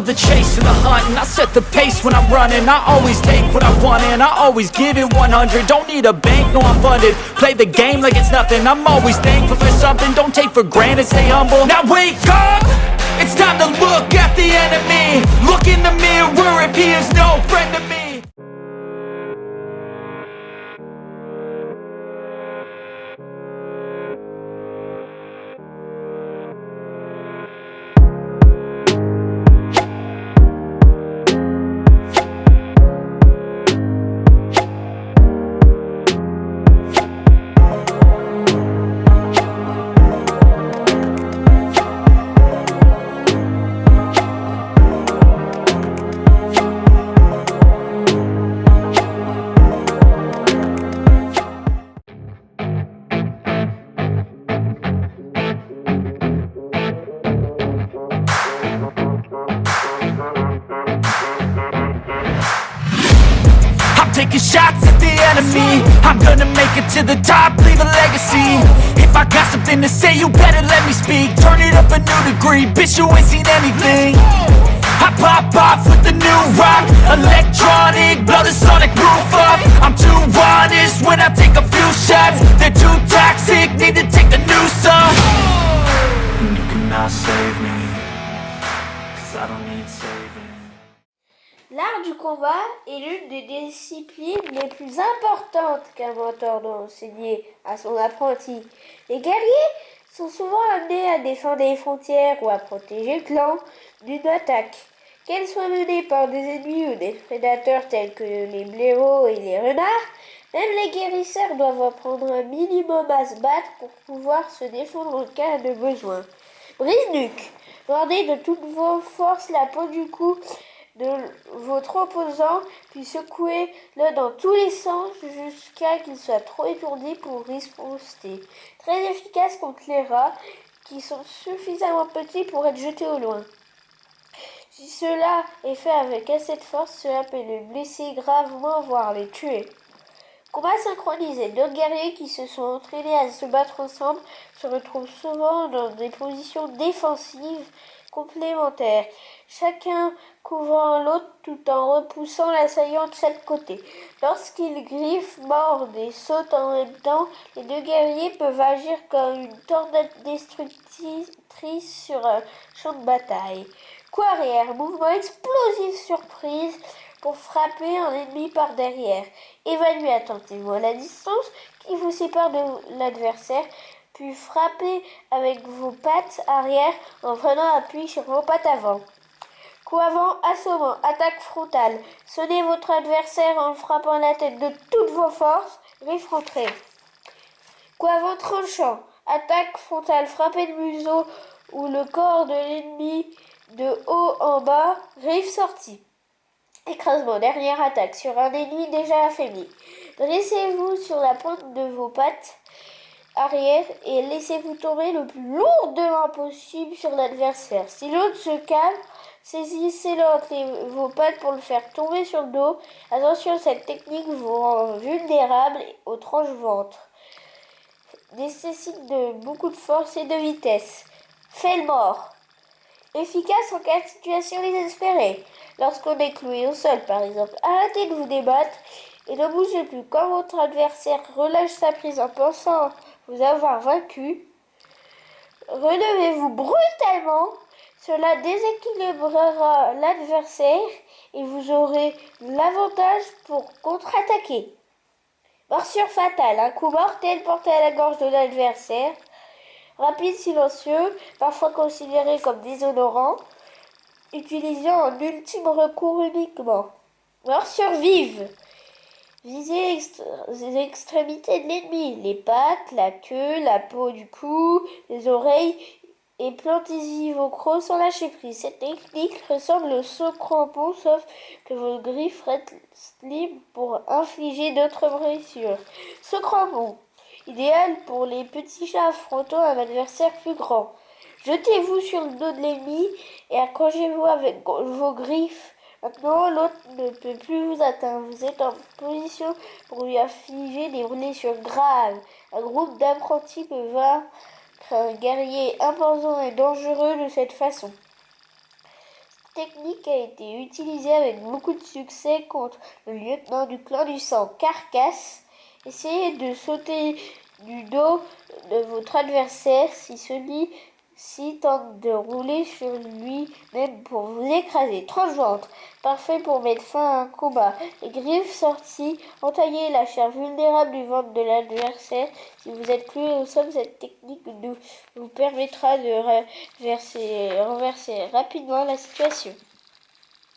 love the chase and the hunt, and I set the pace when I'm running. I always take what I want and I always give it 100. Don't need a bank, no I'm funded. Play the game like it's nothing. I'm always thankful for something. Don't take for granted, stay humble. Now wake up! It's time to look at the enemy. Look in the mirror if he is no friend to me. Taking shots at the enemy. I'm gonna make it to the top, leave a legacy. If I got something to say, you better let me speak. Turn it up a new degree, bitch, you ain't seen anything. I pop off with the new rock, electronic, blow the sonic roof up. I'm too honest when I take a few shots. They're too toxic, need to take the noose off. And you cannot save me, 'cause I don't need saving. L'art du combat est l'une des disciplines les plus importantes qu'un mentor doit enseigner à son apprenti. Les guerriers sont souvent amenés à défendre les frontières ou à protéger le clan d'une attaque. Qu'elle soit menée par des ennemis ou des prédateurs tels que les blaireaux et les renards, même les guérisseurs doivent apprendre un minimum à se battre pour pouvoir se défendre en cas de besoin. Brise-nuque, mordez de toutes vos forces la peau du cou de votre opposant, puis secouez-le dans tous les sens jusqu'à qu'il soit trop étourdi pour riposter. Très efficace contre les rats qui sont suffisamment petits pour être jetés au loin. Si cela est fait avec assez de force, cela peut les blesser gravement, voire les tuer. Combat synchronisé. Deux guerriers qui se sont entraînés à se battre ensemble se retrouvent souvent dans des positions défensives complémentaires, chacun couvrant l'autre tout en repoussant l'assaillant de chaque côté. Lorsqu'ils griffent, mordent et sautent en même temps, les deux guerriers peuvent agir comme une tornade destructrice sur un champ de bataille. Coup arrière, mouvement explosif surprise pour frapper un ennemi par derrière. Évaluez attentivement la distance qui vous sépare de l'adversaire, puis frappez avec vos pattes arrière en prenant appui sur vos pattes avant. Coup avant, assommant, attaque frontale. Sonnez votre adversaire en frappant la tête de toutes vos forces, griffe rentrée. Coup avant tranchant, attaque frontale, frappez le museau ou le corps de l'ennemi de haut en bas, griffe sortie. Écrasement, dernière attaque sur un ennemi déjà affaibli. Dressez-vous sur la pointe de vos pattes arrière et laissez-vous tomber le plus lourdement possible sur l'adversaire. Si l'autre se calme, saisissez-le entre vos pattes pour le faire tomber sur le dos. Attention, cette technique vous rend vulnérable aux tranches ventre. Nécessite beaucoup de force et de vitesse. Fait le mort. Efficace en cas de situation désespérée. Lorsqu'on est cloué au sol, par exemple, arrêtez de vous débattre et ne bougez plus. Quand votre adversaire relâche sa prise en pensant vous avoir vaincu, relevez-vous brutalement. Cela déséquilibrera l'adversaire et vous aurez l'avantage pour contre-attaquer. Morsure fatale, un coup mortel porté à la gorge de l'adversaire. Rapide, silencieux, parfois considéré comme déshonorant, utilisé en ultime recours uniquement. Morsure vive. Visez les extrémités de l'ennemi, les pattes, la queue, la peau du cou, les oreilles, et plantez-y vos crocs sans lâcher prise. Cette technique ressemble au saut crampon, sauf que vos griffes restent libres pour infliger d'autres blessures. Saut crampon, idéal pour les petits chats affrontant un adversaire plus grand. Jetez-vous sur le dos de l'ennemi et accrochez-vous avec vos griffes. Maintenant, l'autre ne peut plus vous atteindre. Vous êtes en position pour lui infliger des blessures graves. Un groupe d'apprentis peut vaincre un guerrier imposant et dangereux de cette façon. technique a été utilisée avec beaucoup de succès contre le lieutenant du clan du sang Carcasse. Essayez de sauter du dos de votre adversaire si celui-ci tente de rouler sur lui-même pour vous écraser. Tranche-ventre, parfait pour mettre fin à un combat. Les griffes sorties, entaillez la chair vulnérable du ventre de l'adversaire. Si vous êtes cloué au sol, cette technique vous permettra de renverser rapidement la situation.